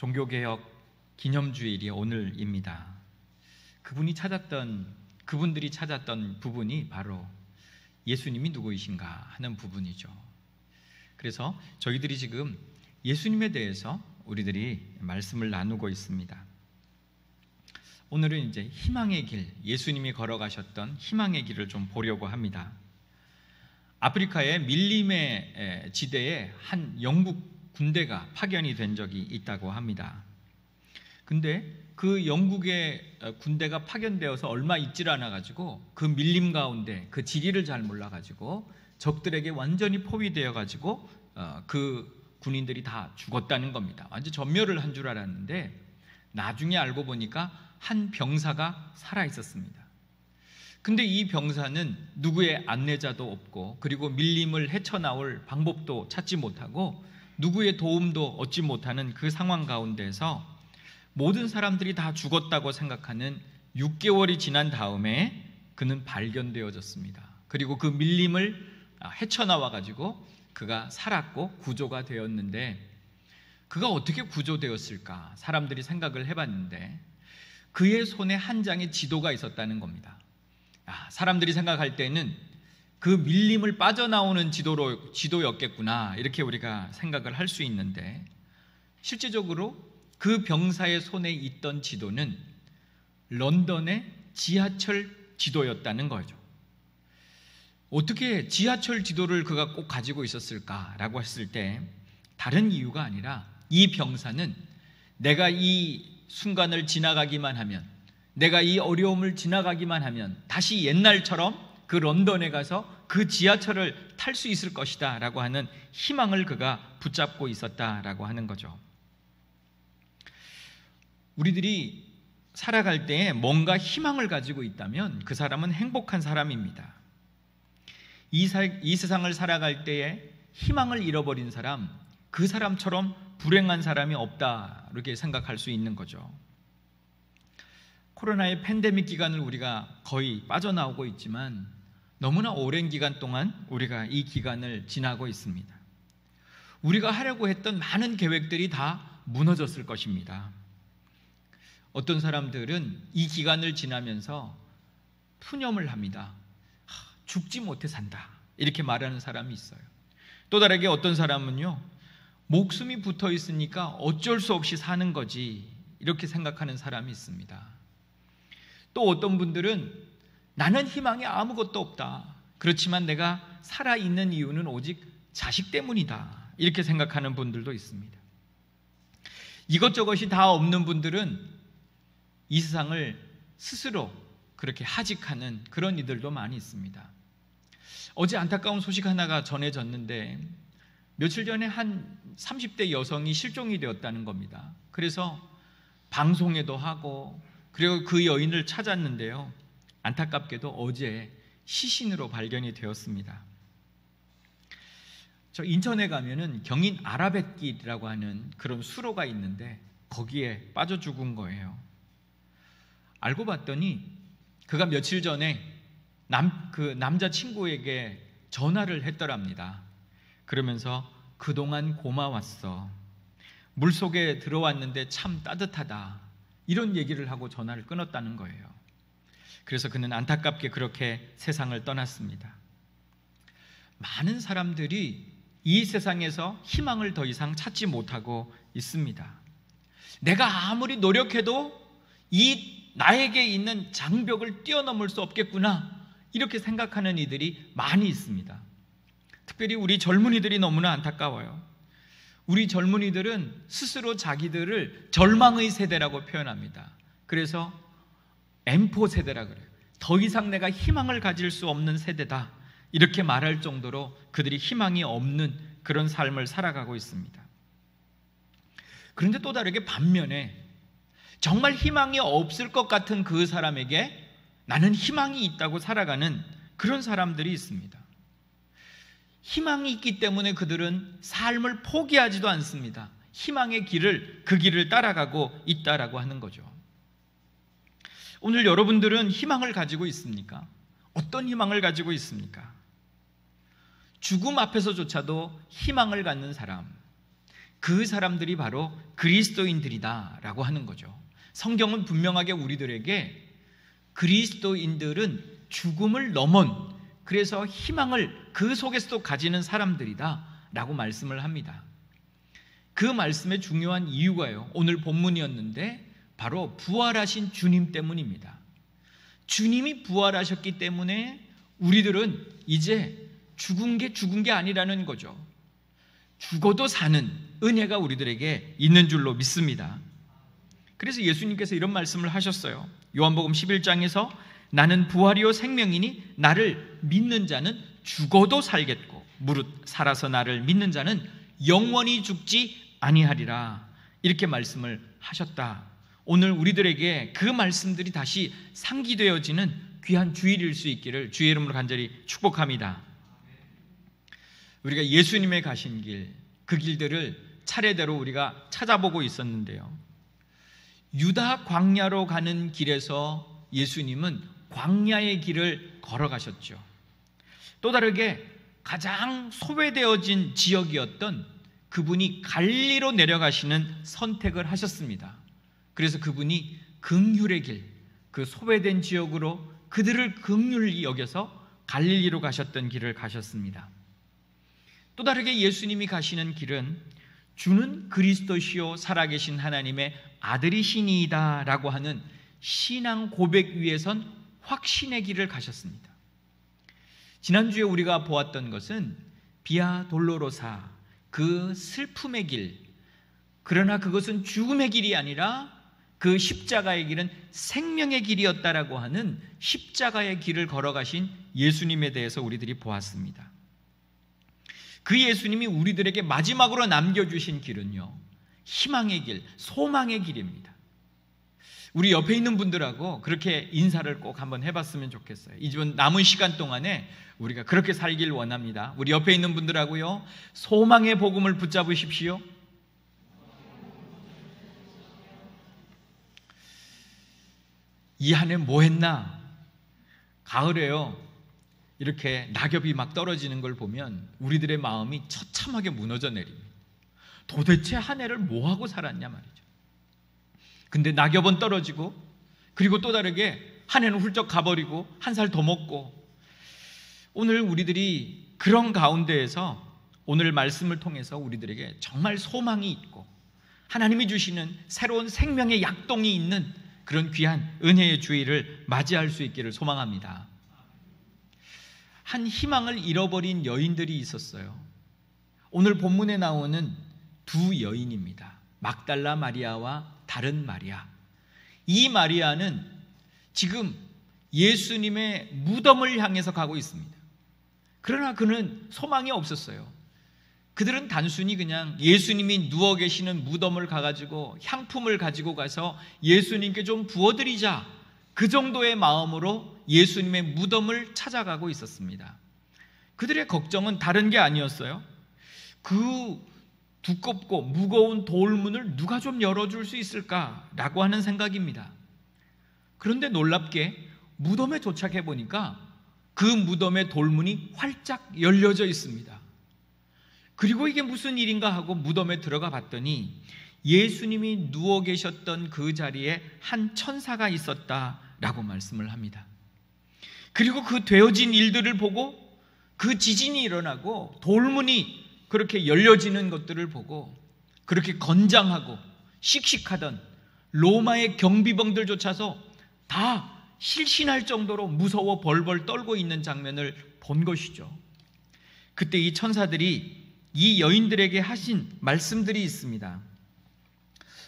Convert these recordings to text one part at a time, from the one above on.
종교개혁 기념주일이 오늘입니다. 그분들이 찾았던 부분이 바로 예수님이 누구이신가 하는 부분이죠. 그래서 저희들이 지금 예수님에 대해서 우리들이 말씀을 나누고 있습니다. 오늘은 이제 희망의 길, 예수님이 걸어가셨던 희망의 길을 좀 보려고 합니다. 아프리카의 밀림의 지대에 한 영국 군대가 파견이 된 적이 있다고 합니다. 근데 그 영국의 군대가 파견되어서 얼마 있질 않아 가지고 그 밀림 가운데 그 지리를 잘 몰라 가지고 적들에게 완전히 포위되어 가지고 그 군인들이 다 죽었다는 겁니다. 완전 전멸을 한 줄 알았는데 나중에 알고 보니까 한 병사가 살아 있었습니다. 근데 이 병사는 누구의 안내자도 없고, 그리고 밀림을 헤쳐나올 방법도 찾지 못하고 누구의 도움도 얻지 못하는 그 상황 가운데서 모든 사람들이 다 죽었다고 생각하는 6개월이 지난 다음에 그는 발견되어졌습니다. 그리고 그 밀림을 헤쳐나와 가지고 그가 살았고 구조가 되었는데, 그가 어떻게 구조되었을까 사람들이 생각을 해봤는데 그의 손에 한 장의 지도가 있었다는 겁니다. 사람들이 생각할 때는 그 밀림을 빠져나오는 지도였겠구나, 이렇게 우리가 생각을 할 수 있는데, 실제적으로 그 병사의 손에 있던 지도는 런던의 지하철 지도였다는 거죠. 어떻게 지하철 지도를 그가 꼭 가지고 있었을까라고 했을 때 다른 이유가 아니라, 이 병사는 내가 이 순간을 지나가기만 하면, 내가 이 어려움을 지나가기만 하면 다시 옛날처럼 그 런던에 가서 그 지하철을 탈 수 있을 것이다 라고 하는 희망을 그가 붙잡고 있었다라고 하는 거죠. 우리들이 살아갈 때에 뭔가 희망을 가지고 있다면 그 사람은 행복한 사람입니다. 이 세상을 살아갈 때에 희망을 잃어버린 사람, 그 사람처럼 불행한 사람이 없다, 이렇게 생각할 수 있는 거죠. 코로나의 팬데믹 기간을 우리가 거의 빠져나오고 있지만 너무나 오랜 기간 동안 우리가 이 기간을 지나고 있습니다. 우리가 하려고 했던 많은 계획들이 다 무너졌을 것입니다. 어떤 사람들은 이 기간을 지나면서 푸념을 합니다. 죽지 못해 산다, 이렇게 말하는 사람이 있어요. 또 다르게 어떤 사람은요, 목숨이 붙어 있으니까 어쩔 수 없이 사는 거지, 이렇게 생각하는 사람이 있습니다. 또 어떤 분들은 나는 희망이 아무것도 없다, 그렇지만 내가 살아있는 이유는 오직 자식 때문이다, 이렇게 생각하는 분들도 있습니다. 이것저것이 다 없는 분들은 이 세상을 스스로 그렇게 하직하는 그런 이들도 많이 있습니다. 어제 안타까운 소식 하나가 전해졌는데, 며칠 전에 한 30대 여성이 실종이 되었다는 겁니다. 그래서 방송에도 하고, 그리고 그 여인을 찾았는데요, 안타깝게도 어제 시신으로 발견이 되었습니다. 저 인천에 가면은 경인 아라뱃길이라고 하는 그런 수로가 있는데 거기에 빠져 죽은 거예요. 알고 봤더니 그가 며칠 전에 그 남자친구에게 전화를 했더랍니다. 그러면서 그동안 고마웠어, 물속에 들어왔는데 참 따뜻하다, 이런 얘기를 하고 전화를 끊었다는 거예요. 그래서 그는 안타깝게 그렇게 세상을 떠났습니다. 많은 사람들이 이 세상에서 희망을 더 이상 찾지 못하고 있습니다. 내가 아무리 노력해도 이 나에게 있는 장벽을 뛰어넘을 수 없겠구나, 이렇게 생각하는 이들이 많이 있습니다. 특별히 우리 젊은이들이 너무나 안타까워요. 우리 젊은이들은 스스로 자기들을 절망의 세대라고 표현합니다. 그래서 M4 세대라 그래요. 더 이상 내가 희망을 가질 수 없는 세대다, 이렇게 말할 정도로 그들이 희망이 없는 그런 삶을 살아가고 있습니다. 그런데 또 다르게 반면에 정말 희망이 없을 것 같은 그 사람에게 나는 희망이 있다고 살아가는 그런 사람들이 있습니다. 희망이 있기 때문에 그들은 삶을 포기하지도 않습니다. 희망의 길을, 그 길을 따라가고 있다라고 하는 거죠. 오늘 여러분들은 희망을 가지고 있습니까? 어떤 희망을 가지고 있습니까? 죽음 앞에서조차도 희망을 갖는 사람, 그 사람들이 바로 그리스도인들이다라고 하는 거죠. 성경은 분명하게 우리들에게 그리스도인들은 죽음을 넘은, 그래서 희망을 그 속에서도 가지는 사람들이다 라고 말씀을 합니다. 그 말씀의 중요한 이유가요, 오늘 본문이었는데 바로 부활하신 주님 때문입니다. 주님이 부활하셨기 때문에 우리들은 이제 죽은 게 아니라는 거죠. 죽어도 사는 은혜가 우리들에게 있는 줄로 믿습니다. 그래서 예수님께서 이런 말씀을 하셨어요. 요한복음 11장에서 나는 부활이요 생명이니 나를 믿는 자는 죽어도 살겠고 무릇 살아서 나를 믿는 자는 영원히 죽지 아니하리라, 이렇게 말씀을 하셨다. 오늘 우리들에게 그 말씀들이 다시 상기되어지는 귀한 주일일 수 있기를 주의 이름으로 간절히 축복합니다. 우리가 예수님의 가신 길, 그 길들을 차례대로 우리가 찾아보고 있었는데요, 유다 광야로 가는 길에서 예수님은 광야의 길을 걸어가셨죠. 또 다르게 가장 소외되어진 지역이었던 그분이 갈리로 내려가시는 선택을 하셨습니다. 그래서 그분이 긍휼의 길, 그 소외된 지역으로 그들을 긍휼히 여겨서 갈릴리로 가셨던 길을 가셨습니다. 또 다르게 예수님이 가시는 길은 주는 그리스도시요 살아계신 하나님의 아들이시니이다 라고 하는 신앙 고백 위에 선 확신의 길을 가셨습니다. 지난주에 우리가 보았던 것은 비아 돌로로사, 그 슬픔의 길, 그러나 그것은 죽음의 길이 아니라 그 십자가의 길은 생명의 길이었다라고 하는 십자가의 길을 걸어가신 예수님에 대해서 우리들이 보았습니다. 그 예수님이 우리들에게 마지막으로 남겨주신 길은요, 희망의 길, 소망의 길입니다. 우리 옆에 있는 분들하고 그렇게 인사를 꼭 한번 해봤으면 좋겠어요. 이번 남은 시간 동안에 우리가 그렇게 살길 원합니다. 우리 옆에 있는 분들하고요, 소망의 복음을 붙잡으십시오. 이 한 해 뭐 했나? 가을에요, 이렇게 낙엽이 막 떨어지는 걸 보면 우리들의 마음이 처참하게 무너져 내립니다. 도대체 한 해를 뭐 하고 살았냐 말이죠. 근데 낙엽은 떨어지고, 그리고 또 다르게 한 해는 훌쩍 가버리고 한 살 더 먹고, 오늘 우리들이 그런 가운데에서 오늘 말씀을 통해서 우리들에게 정말 소망이 있고 하나님이 주시는 새로운 생명의 약동이 있는 그런 귀한 은혜의 주일을 맞이할 수 있기를 소망합니다. 한 희망을 잃어버린 여인들이 있었어요. 오늘 본문에 나오는 두 여인입니다. 막달라 마리아와 다른 마리아. 이 마리아는 지금 예수님의 무덤을 향해서 가고 있습니다. 그러나 그는 소망이 없었어요. 그들은 단순히 그냥 예수님이 누워 계시는 무덤을 가가지고 향품을 가지고 가서 예수님께 좀 부어드리자, 그 정도의 마음으로 예수님의 무덤을 찾아가고 있었습니다. 그들의 걱정은 다른 게 아니었어요. 그 두껍고 무거운 돌문을 누가 좀 열어줄 수 있을까라고 하는 생각입니다. 그런데 놀랍게 무덤에 도착해 보니까 그 무덤의 돌문이 활짝 열려져 있습니다. 그리고 이게 무슨 일인가 하고 무덤에 들어가 봤더니 예수님이 누워 계셨던 그 자리에 한 천사가 있었다라고 말씀을 합니다. 그리고 그 되어진 일들을 보고, 그 지진이 일어나고 돌문이 그렇게 열려지는 것들을 보고, 그렇게 건장하고 씩씩하던 로마의 경비병들조차도 다 실신할 정도로 무서워 벌벌 떨고 있는 장면을 본 것이죠. 그때 이 천사들이 이 여인들에게 하신 말씀들이 있습니다.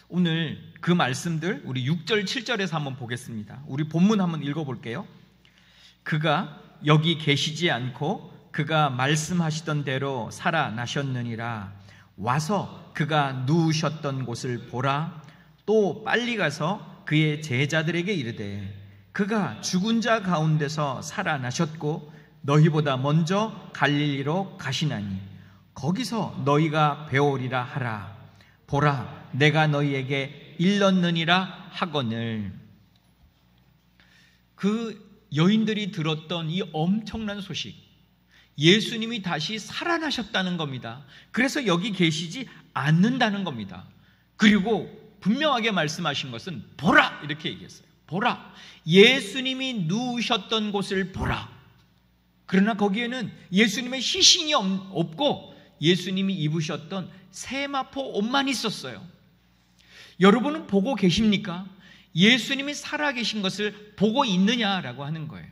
오늘 그 말씀들 우리 6절 7절에서 한번 보겠습니다. 우리 본문 한번 읽어볼게요. 그가 여기 계시지 않고 그가 말씀하시던 대로 살아나셨느니라. 와서 그가 누우셨던 곳을 보라. 또 빨리 가서 그의 제자들에게 이르되 그가 죽은 자 가운데서 살아나셨고 너희보다 먼저 갈릴리로 가시나니 거기서 너희가 배우리라 하라. 보라, 내가 너희에게 일렀느니라 하거늘. 그 여인들이 들었던 이 엄청난 소식, 예수님이 다시 살아나셨다는 겁니다. 그래서 여기 계시지 않는다는 겁니다. 그리고 분명하게 말씀하신 것은 보라, 이렇게 얘기했어요. 보라, 예수님이 누우셨던 곳을 보라. 그러나 거기에는 예수님의 시신이 없고 예수님이 입으셨던 세마포 옷만 있었어요. 여러분은 보고 계십니까? 예수님이 살아계신 것을 보고 있느냐라고 하는 거예요.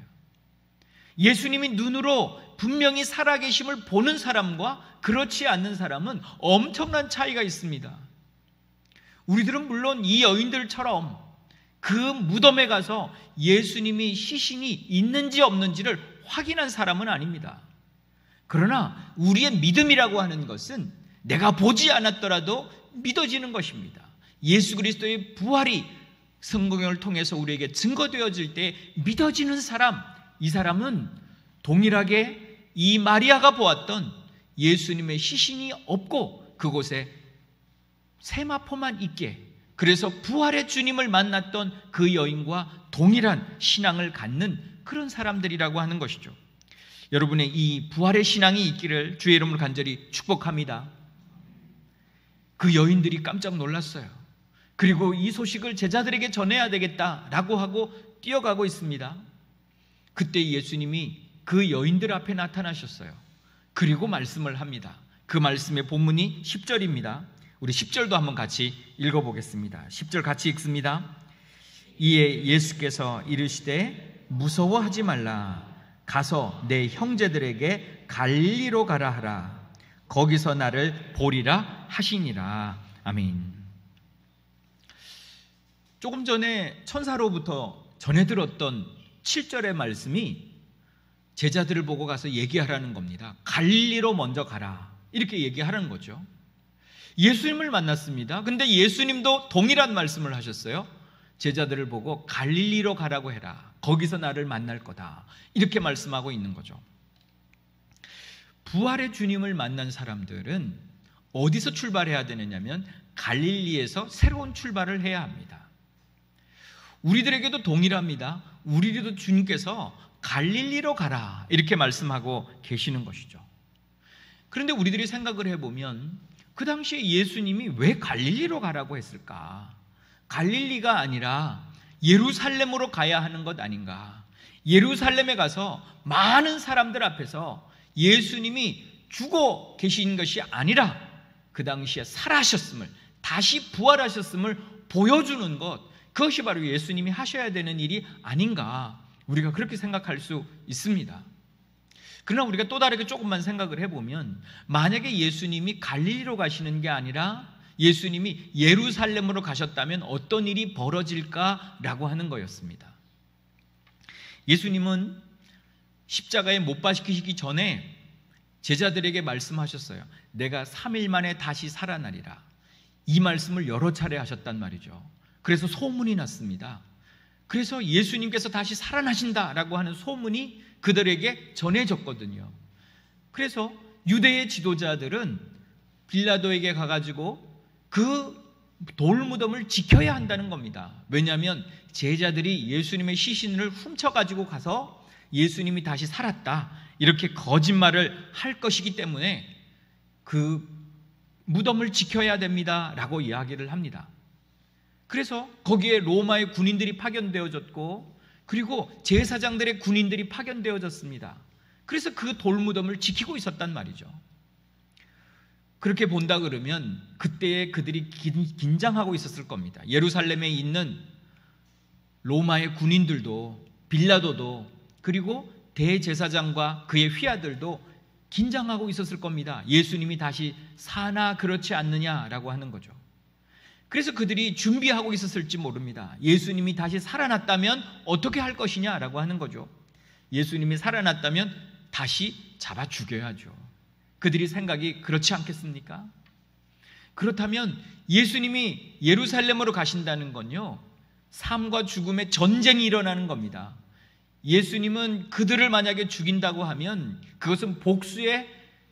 예수님이 눈으로 분명히 살아계심을 보는 사람과 그렇지 않는 사람은 엄청난 차이가 있습니다. 우리들은 물론 이 여인들처럼 그 무덤에 가서 예수님이 시신이 있는지 없는지를 확인한 사람은 아닙니다. 그러나 우리의 믿음이라고 하는 것은 내가 보지 않았더라도 믿어지는 것입니다. 예수 그리스도의 부활이 성경을 통해서 우리에게 증거되어질 때 믿어지는 사람, 이 사람은 동일하게 이 마리아가 보았던 예수님의 시신이 없고 그곳에 세마포만 있게, 그래서 부활의 주님을 만났던 그 여인과 동일한 신앙을 갖는 그런 사람들이라고 하는 것이죠. 여러분의 이 부활의 신앙이 있기를 주의 이름으로 간절히 축복합니다. 그 여인들이 깜짝 놀랐어요. 그리고 이 소식을 제자들에게 전해야 되겠다라고 하고 뛰어가고 있습니다. 그때 예수님이 그 여인들 앞에 나타나셨어요. 그리고 말씀을 합니다. 그 말씀의 본문이 10절입니다. 우리 10절도 한번 같이 읽어보겠습니다. 10절 같이 읽습니다. 이에 예수께서 이르시되 무서워하지 말라. 가서 내 형제들에게 갈릴리로 가라 하라. 거기서 나를 보리라 하시니라. 아멘. 조금 전에 천사로부터 전해 들었던 7절의 말씀이 제자들을 보고 가서 얘기하라는 겁니다. 갈릴리로 먼저 가라, 이렇게 얘기하라는 거죠. 예수님을 만났습니다. 근데 예수님도 동일한 말씀을 하셨어요. 제자들을 보고 갈릴리로 가라고 해라. 거기서 나를 만날 거다, 이렇게 말씀하고 있는 거죠. 부활의 주님을 만난 사람들은 어디서 출발해야 되느냐면 갈릴리에서 새로운 출발을 해야 합니다. 우리들에게도 동일합니다. 우리들도 주님께서 갈릴리로 가라, 이렇게 말씀하고 계시는 것이죠. 그런데 우리들이 생각을 해보면 그 당시에 예수님이 왜 갈릴리로 가라고 했을까? 갈릴리가 아니라 예루살렘으로 가야 하는 것 아닌가? 예루살렘에 가서 많은 사람들 앞에서 예수님이 죽어 계신 것이 아니라 그 당시에 살아셨음을, 다시 부활하셨음을 보여주는 것, 그것이 바로 예수님이 하셔야 되는 일이 아닌가, 우리가 그렇게 생각할 수 있습니다. 그러나 우리가 또 다르게 조금만 생각을 해보면, 만약에 예수님이 갈릴리로 가시는 게 아니라 예수님이 예루살렘으로 가셨다면 어떤 일이 벌어질까라고 하는 거였습니다. 예수님은 십자가에 못 박히시기 전에 제자들에게 말씀하셨어요. 내가 3일 만에 다시 살아나리라. 이 말씀을 여러 차례 하셨단 말이죠. 그래서 소문이 났습니다. 그래서 예수님께서 다시 살아나신다라고 하는 소문이 그들에게 전해졌거든요. 그래서 유대의 지도자들은 빌라도에게 가가지고 그 돌무덤을 지켜야 한다는 겁니다. 왜냐하면 제자들이 예수님의 시신을 훔쳐가지고 가서 예수님이 다시 살았다, 이렇게 거짓말을 할 것이기 때문에 그 무덤을 지켜야 됩니다라고 이야기를 합니다. 그래서 거기에 로마의 군인들이 파견되어졌고, 그리고 제사장들의 군인들이 파견되어졌습니다. 그래서 그 돌무덤을 지키고 있었단 말이죠. 그렇게 본다 그러면 그때에 그들이 긴장하고 있었을 겁니다. 예루살렘에 있는 로마의 군인들도, 빌라도도, 그리고 대제사장과 그의 휘하들도 긴장하고 있었을 겁니다. 예수님이 다시 사나 그렇지 않느냐라고 하는 거죠. 그래서 그들이 준비하고 있었을지 모릅니다. 예수님이 다시 살아났다면 어떻게 할 것이냐라고 하는 거죠. 예수님이 살아났다면 다시 잡아 죽여야죠. 그들이 생각이 그렇지 않겠습니까? 그렇다면 예수님이 예루살렘으로 가신다는 건요, 삶과 죽음의 전쟁이 일어나는 겁니다. 예수님은 그들을 만약에 죽인다고 하면 그것은 복수의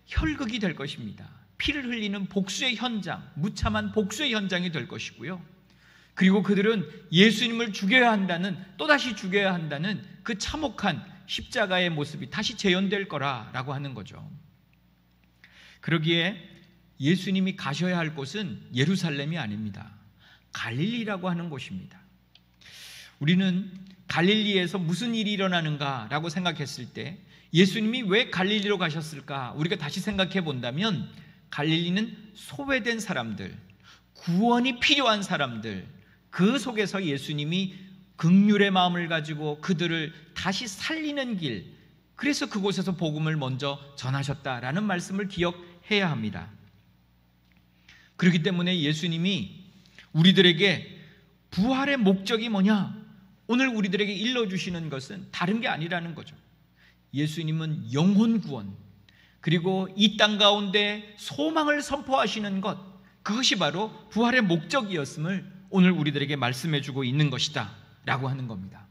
혈극이 될 것입니다. 피를 흘리는 복수의 현장, 무참한 복수의 현장이 될 것이고요. 그리고 그들은 예수님을 죽여야 한다는, 또다시 죽여야 한다는 그 참혹한 십자가의 모습이 다시 재현될 거라라고 하는 거죠. 그러기에 예수님이 가셔야 할 곳은 예루살렘이 아닙니다. 갈릴리라고 하는 곳입니다. 우리는 갈릴리에서 무슨 일이 일어나는가라고 생각했을 때 예수님이 왜 갈릴리로 가셨을까? 우리가 다시 생각해 본다면 갈릴리는 소외된 사람들, 구원이 필요한 사람들, 그 속에서 예수님이 긍휼의 마음을 가지고 그들을 다시 살리는 길, 그래서 그곳에서 복음을 먼저 전하셨다라는 말씀을 기억해야 합니다. 그렇기 때문에 예수님이 우리들에게 부활의 목적이 뭐냐? 오늘 우리들에게 일러주시는 것은 다른 게 아니라는 거죠. 예수님은 영혼 구원, 그리고 이 땅 가운데 소망을 선포하시는 것, 그것이 바로 부활의 목적이었음을 오늘 우리들에게 말씀해주고 있는 것이다 라고 하는 겁니다.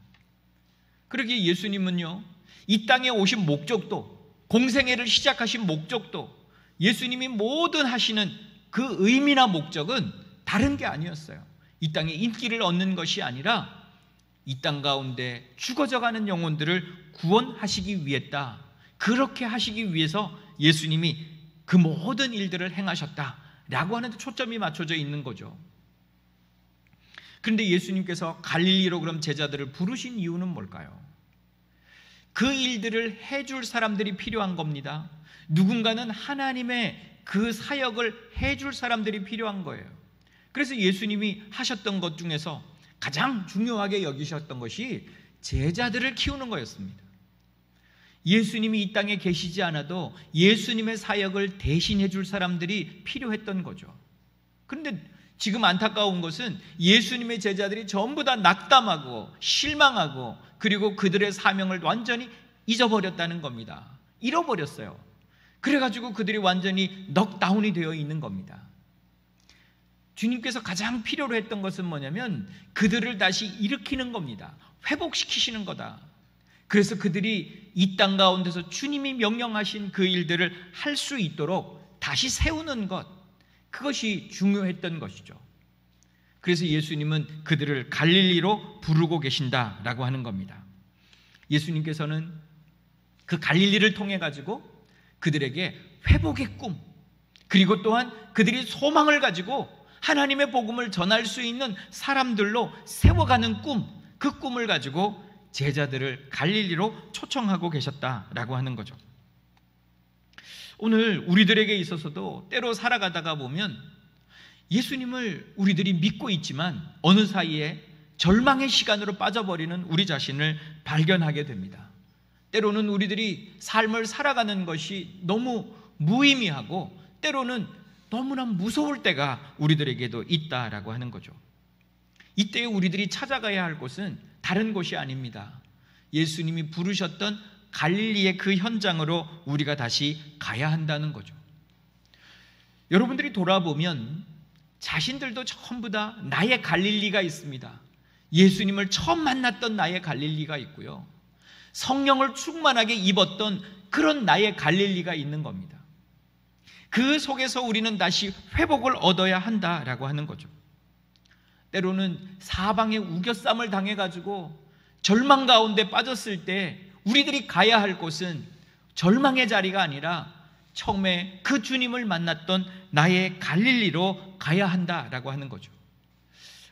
그러기에 예수님은요, 이 땅에 오신 목적도, 공생애를 시작하신 목적도, 예수님이 모든 하시는 그 의미나 목적은 다른 게 아니었어요. 이 땅에 인기를 얻는 것이 아니라 이 땅 가운데 죽어져가는 영혼들을 구원하시기 위했다. 그렇게 하시기 위해서 예수님이 그 모든 일들을 행하셨다라고 하는 데 초점이 맞춰져 있는 거죠. 그런데 예수님께서 갈릴리로 그럼 제자들을 부르신 이유는 뭘까요? 그 일들을 해줄 사람들이 필요한 겁니다. 누군가는 하나님의 그 사역을 해줄 사람들이 필요한 거예요. 그래서 예수님이 하셨던 것 중에서 가장 중요하게 여기셨던 것이 제자들을 키우는 거였습니다. 예수님이 이 땅에 계시지 않아도 예수님의 사역을 대신해 줄 사람들이 필요했던 거죠. 그런데 지금 안타까운 것은 예수님의 제자들이 전부 다 낙담하고 실망하고 그리고 그들의 사명을 완전히 잊어버렸다는 겁니다. 잃어버렸어요. 그래가지고 그들이 완전히 넉다운이 되어 있는 겁니다. 주님께서 가장 필요로 했던 것은 뭐냐면 그들을 다시 일으키는 겁니다. 회복시키시는 거다. 그래서 그들이 이 땅 가운데서 주님이 명령하신 그 일들을 할 수 있도록 다시 세우는 것, 그것이 중요했던 것이죠. 그래서 예수님은 그들을 갈릴리로 부르고 계신다라고 하는 겁니다. 예수님께서는 그 갈릴리를 통해 가지고 그들에게 회복의 꿈, 그리고 또한 그들이 소망을 가지고 하나님의 복음을 전할 수 있는 사람들로 세워가는 꿈, 그 꿈을 가지고 제자들을 갈릴리로 초청하고 계셨다라고 하는 거죠. 오늘 우리들에게 있어서도 때로 살아가다가 보면 예수님을 우리들이 믿고 있지만 어느 사이에 절망의 시간으로 빠져버리는 우리 자신을 발견하게 됩니다. 때로는 우리들이 삶을 살아가는 것이 너무 무의미하고 때로는 너무나 무서울 때가 우리들에게도 있다라고 하는 거죠. 이때 우리들이 찾아가야 할 곳은 다른 곳이 아닙니다. 예수님이 부르셨던 갈릴리의 그 현장으로 우리가 다시 가야 한다는 거죠. 여러분들이 돌아보면 자신들도 전부 다 나의 갈릴리가 있습니다. 예수님을 처음 만났던 나의 갈릴리가 있고요, 성령을 충만하게 입었던 그런 나의 갈릴리가 있는 겁니다. 그 속에서 우리는 다시 회복을 얻어야 한다라고 하는 거죠. 때로는 사방에 우겨쌈을 당해가지고 절망 가운데 빠졌을 때 우리들이 가야 할 곳은 절망의 자리가 아니라 처음에 그 주님을 만났던 나의 갈릴리로 가야 한다라고 하는 거죠.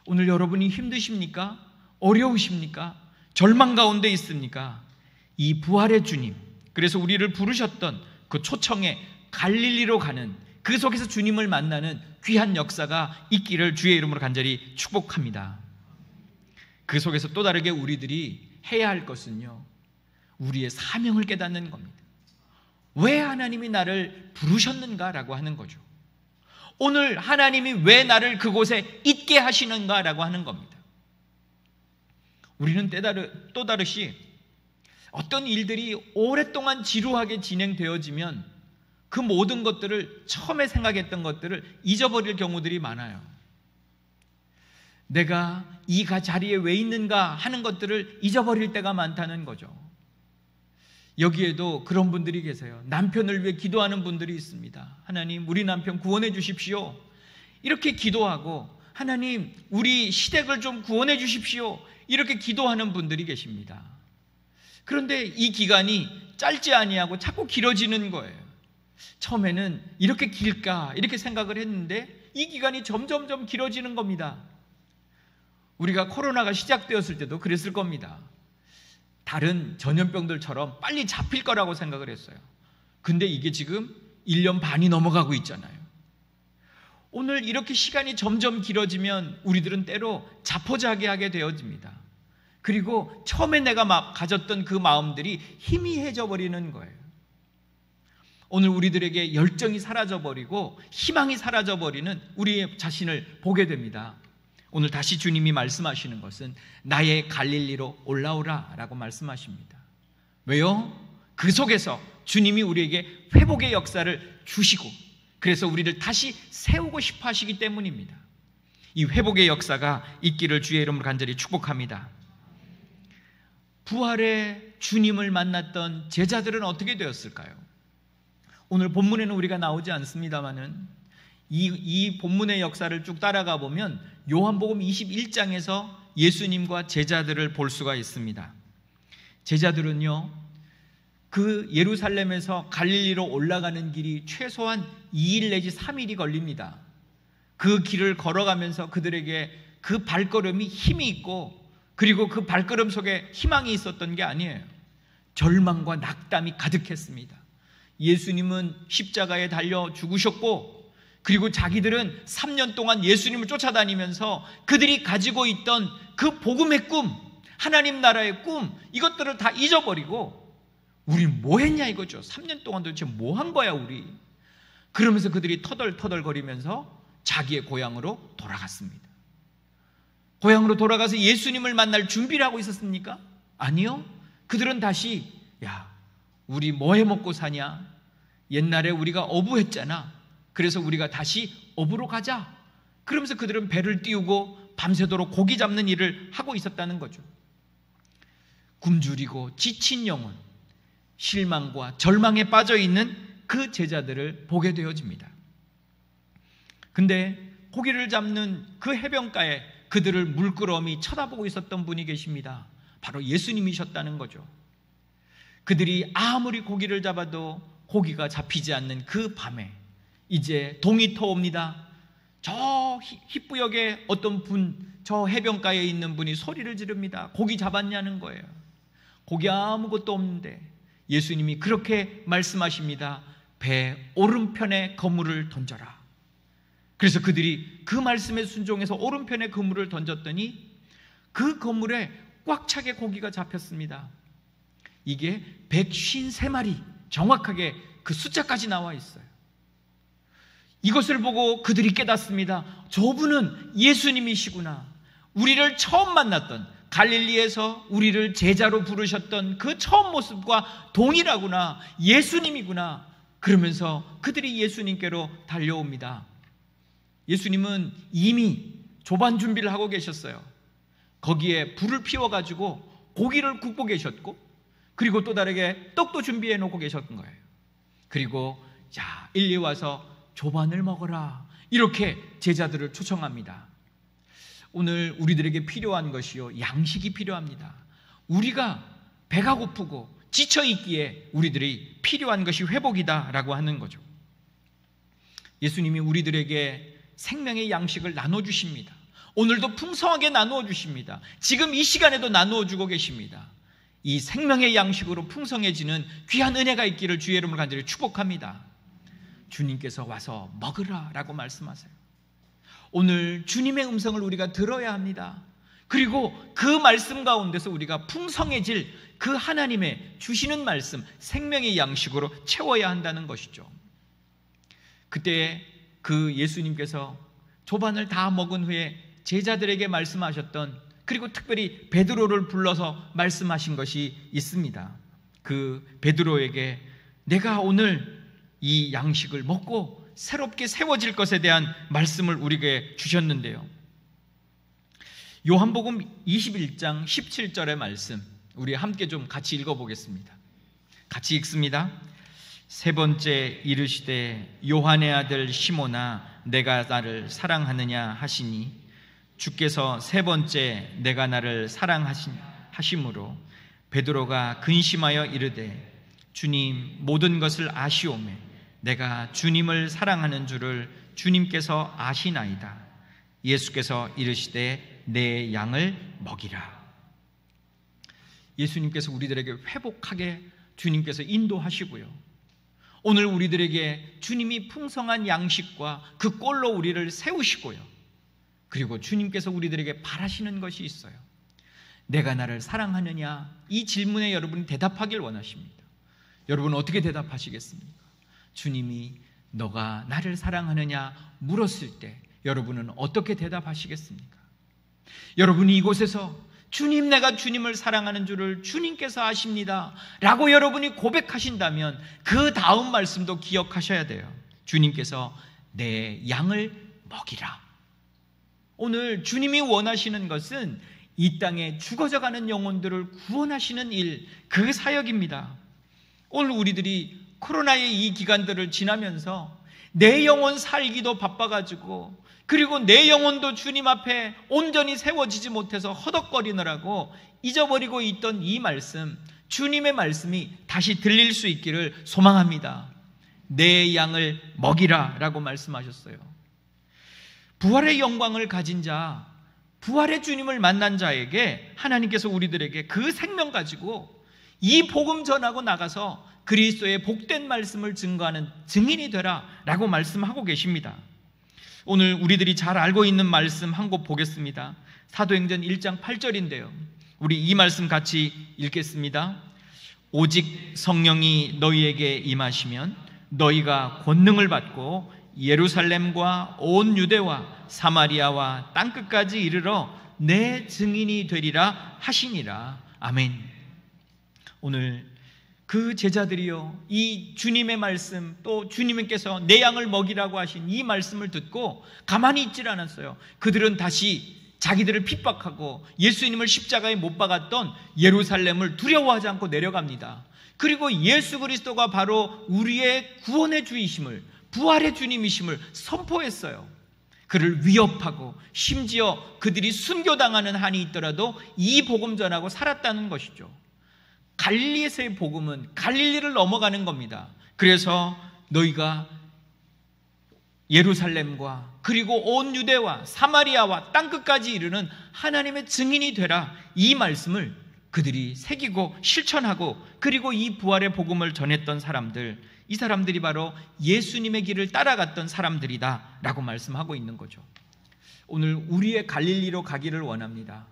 오늘 여러분이 힘드십니까? 어려우십니까? 절망 가운데 있습니까? 이 부활의 주님, 그래서 우리를 부르셨던 그 초청에 갈릴리로 가는, 그 속에서 주님을 만나는 귀한 역사가 있기를 주의 이름으로 간절히 축복합니다. 그 속에서 또 다르게 우리들이 해야 할 것은요, 우리의 사명을 깨닫는 겁니다. 왜 하나님이 나를 부르셨는가라고 하는 거죠. 오늘 하나님이 왜 나를 그곳에 있게 하시는가라고 하는 겁니다. 우리는 또 다르시 어떤 일들이 오랫동안 지루하게 진행되어지면 그 모든 것들을, 처음에 생각했던 것들을 잊어버릴 경우들이 많아요. 내가 이 자리에 왜 있는가 하는 것들을 잊어버릴 때가 많다는 거죠. 여기에도 그런 분들이 계세요. 남편을 위해 기도하는 분들이 있습니다. 하나님, 우리 남편 구원해 주십시오. 이렇게 기도하고, 하나님, 우리 시댁을 좀 구원해 주십시오. 이렇게 기도하는 분들이 계십니다. 그런데 이 기간이 짧지 아니하고 자꾸 길어지는 거예요. 처음에는 이렇게 길까 이렇게 생각을 했는데 이 기간이 점점점 길어지는 겁니다. 우리가 코로나가 시작되었을 때도 그랬을 겁니다. 다른 전염병들처럼 빨리 잡힐 거라고 생각을 했어요. 근데 이게 지금 1년 반이 넘어가고 있잖아요. 오늘 이렇게 시간이 점점 길어지면 우리들은 때로 자포자기하게 되어집니다. 그리고 처음에 내가 가졌던 그 마음들이 희미해져 버리는 거예요. 오늘 우리들에게 열정이 사라져버리고 희망이 사라져버리는 우리의 자신을 보게 됩니다. 오늘 다시 주님이 말씀하시는 것은 나의 갈릴리로 올라오라 라고 말씀하십니다. 왜요? 그 속에서 주님이 우리에게 회복의 역사를 주시고 그래서 우리를 다시 세우고 싶어 하시기 때문입니다. 이 회복의 역사가 있기를 주의 이름으로 간절히 축복합니다. 부활의 주님을 만났던 제자들은 어떻게 되었을까요? 오늘 본문에는 우리가 나오지 않습니다만은 이 본문의 역사를 쭉 따라가 보면 요한복음 21장에서 예수님과 제자들을 볼 수가 있습니다. 제자들은요, 그 예루살렘에서 갈릴리로 올라가는 길이 최소한 2일 내지 3일이 걸립니다. 그 길을 걸어가면서 그들에게 그 발걸음이 힘이 있고 그리고 그 발걸음 속에 희망이 있었던 게 아니에요. 절망과 낙담이 가득했습니다. 예수님은 십자가에 달려 죽으셨고 그리고 자기들은 3년 동안 예수님을 쫓아다니면서 그들이 가지고 있던 그 복음의 꿈, 하나님 나라의 꿈, 이것들을 다 잊어버리고 우리 뭐 했냐 이거죠. 3년 동안 도대체 뭐 한 거야 우리. 그러면서 그들이 터덜터덜거리면서 자기의 고향으로 돌아갔습니다. 고향으로 돌아가서 예수님을 만날 준비를 하고 있었습니까? 아니요. 그들은 다시 우리 뭐 해먹고 사냐? 옛날에 우리가 어부했잖아. 그래서 우리가 다시 어부로 가자. 그러면서 그들은 배를 띄우고 밤새도록 고기 잡는 일을 하고 있었다는 거죠. 굶주리고 지친 영혼, 실망과 절망에 빠져있는 그 제자들을 보게 되어집니다. 근데 고기를 잡는 그 해변가에 그들을 물끄러미 쳐다보고 있었던 분이 계십니다. 바로 예수님이셨다는 거죠. 그들이 아무리 고기를 잡아도 고기가 잡히지 않는 그 밤에 이제 동이 터옵니다. 저 힙부역에 어떤 분, 저 해변가에 있는 분이 소리를 지릅니다. 고기 잡았냐는 거예요. 고기 아무것도 없는데 예수님이 그렇게 말씀하십니다. 배 오른편에 그물을 던져라. 그래서 그들이 그 말씀에 순종해서 오른편에 그물을 던졌더니 그 그물에 꽉 차게 고기가 잡혔습니다. 이게 153마리, 정확하게 그 숫자까지 나와 있어요. 이것을 보고 그들이 깨닫습니다. 저분은 예수님이시구나. 우리를 처음 만났던 갈릴리에서 우리를 제자로 부르셨던 그 처음 모습과 동일하구나. 예수님이구나. 그러면서 그들이 예수님께로 달려옵니다. 예수님은 이미 조반 준비를 하고 계셨어요. 거기에 불을 피워가지고 고기를 굽고 계셨고 그리고 또 다르게 떡도 준비해 놓고 계셨던 거예요. 그리고 일리 와서 조반을 먹어라. 이렇게 제자들을 초청합니다. 오늘 우리들에게 필요한 것이요, 양식이 필요합니다. 우리가 배가 고프고 지쳐있기에 우리들이 필요한 것이 회복이다라고 하는 거죠. 예수님이 우리들에게 생명의 양식을 나눠주십니다. 오늘도 풍성하게 나누어 주십니다. 지금 이 시간에도 나누어 주고 계십니다. 이 생명의 양식으로 풍성해지는 귀한 은혜가 있기를 주의 이름으로 간절히 축복합니다. 주님께서 와서 먹으라 라고 말씀하세요. 오늘 주님의 음성을 우리가 들어야 합니다. 그리고 그 말씀 가운데서 우리가 풍성해질 그 하나님의 주시는 말씀, 생명의 양식으로 채워야 한다는 것이죠. 그때 그 예수님께서 조반을 다 먹은 후에 제자들에게 말씀하셨던, 그리고 특별히 베드로를 불러서 말씀하신 것이 있습니다. 그 베드로에게 내가 오늘 이 양식을 먹고 새롭게 세워질 것에 대한 말씀을 우리에게 주셨는데요. 요한복음 21장 17절의 말씀, 우리 함께 좀 같이 읽어보겠습니다. 같이 읽습니다. 세 번째 이르시되 요한의 아들 시몬아 내가 나를 사랑하느냐 하시니 주께서 세 번째 내가 나를 사랑하심으로 베드로가 근심하여 이르되 주님, 모든 것을 아시오매 내가 주님을 사랑하는 줄을 주님께서 아시나이다. 예수께서 이르시되 내 양을 먹이라. 예수님께서 우리들에게 회복하게 주님께서 인도하시고요, 오늘 우리들에게 주님이 풍성한 양식과 그 꼴로 우리를 세우시고요, 그리고 주님께서 우리들에게 바라시는 것이 있어요. 내가 나를 사랑하느냐? 이 질문에 여러분이 대답하길 원하십니다. 여러분 어떻게 대답하시겠습니까? 주님이 너가 나를 사랑하느냐 물었을 때 여러분은 어떻게 대답하시겠습니까? 여러분이 이곳에서 주님, 내가 주님을 사랑하는 줄을 주님께서 아십니다 라고 여러분이 고백하신다면 그 다음 말씀도 기억하셔야 돼요. 주님께서 내 양을 먹이라. 오늘 주님이 원하시는 것은 이 땅에 죽어져가는 영혼들을 구원하시는 일, 그 사역입니다. 오늘 우리들이 코로나의 이 기간들을 지나면서 내 영혼 살기도 바빠가지고, 그리고 내 영혼도 주님 앞에 온전히 세워지지 못해서 허덕거리느라고 잊어버리고 있던 이 말씀, 주님의 말씀이 다시 들릴 수 있기를 소망합니다. 내 양을 먹이라 라고 말씀하셨어요. 부활의 영광을 가진 자, 부활의 주님을 만난 자에게 하나님께서 우리들에게 그 생명 가지고 이 복음 전하고 나가서 그리스도의 복된 말씀을 증거하는 증인이 되라 라고 말씀하고 계십니다. 오늘 우리들이 잘 알고 있는 말씀 한 곳 보겠습니다. 사도행전 1장 8절인데요, 우리 이 말씀 같이 읽겠습니다. 오직 성령이 너희에게 임하시면 너희가 권능을 받고 예루살렘과 온 유대와 사마리아와 땅끝까지 이르러 내 증인이 되리라 하시니라. 아멘. 오늘 그 제자들이요, 이 주님의 말씀, 또 주님께서 내 양을 먹이라고 하신 이 말씀을 듣고 가만히 있질 않았어요. 그들은 다시 자기들을 핍박하고 예수님을 십자가에 못 박았던 예루살렘을 두려워하지 않고 내려갑니다. 그리고 예수 그리스도가 바로 우리의 구원의 주이심을, 부활의 주님이심을 선포했어요. 그를 위협하고 심지어 그들이 순교당하는 한이 있더라도 이 복음 전하고 살았다는 것이죠. 갈릴리에서의 복음은 갈릴리를 넘어가는 겁니다. 그래서 너희가 예루살렘과 그리고 온 유대와 사마리아와 땅끝까지 이르는 하나님의 증인이 되라, 이 말씀을 그들이 새기고 실천하고, 그리고 이 부활의 복음을 전했던 사람들, 이 사람들이 바로 예수님의 길을 따라갔던 사람들이다 라고 말씀하고 있는 거죠. 오늘 우리의 갈릴리로 가기를 원합니다.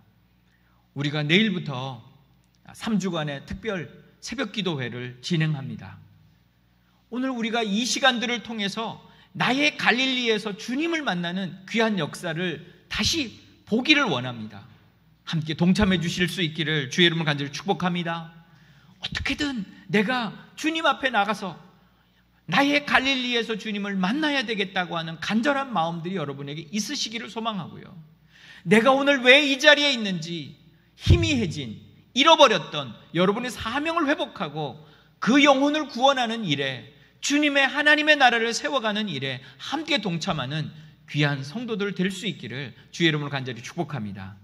우리가 내일부터 3주간의 특별 새벽 기도회를 진행합니다. 오늘 우리가 이 시간들을 통해서 나의 갈릴리에서 주님을 만나는 귀한 역사를 다시 보기를 원합니다. 함께 동참해 주실 수 있기를 주의 이름으로 간절히 축복합니다. 어떻게든 내가 주님 앞에 나가서 나의 갈릴리에서 주님을 만나야 되겠다고 하는 간절한 마음들이 여러분에게 있으시기를 소망하고요, 내가 오늘 왜 이 자리에 있는지 희미해진, 잃어버렸던 여러분의 사명을 회복하고 그 영혼을 구원하는 일에, 주님의 하나님의 나라를 세워가는 일에 함께 동참하는 귀한 성도들 될 수 있기를 주의 이름으로 간절히 축복합니다.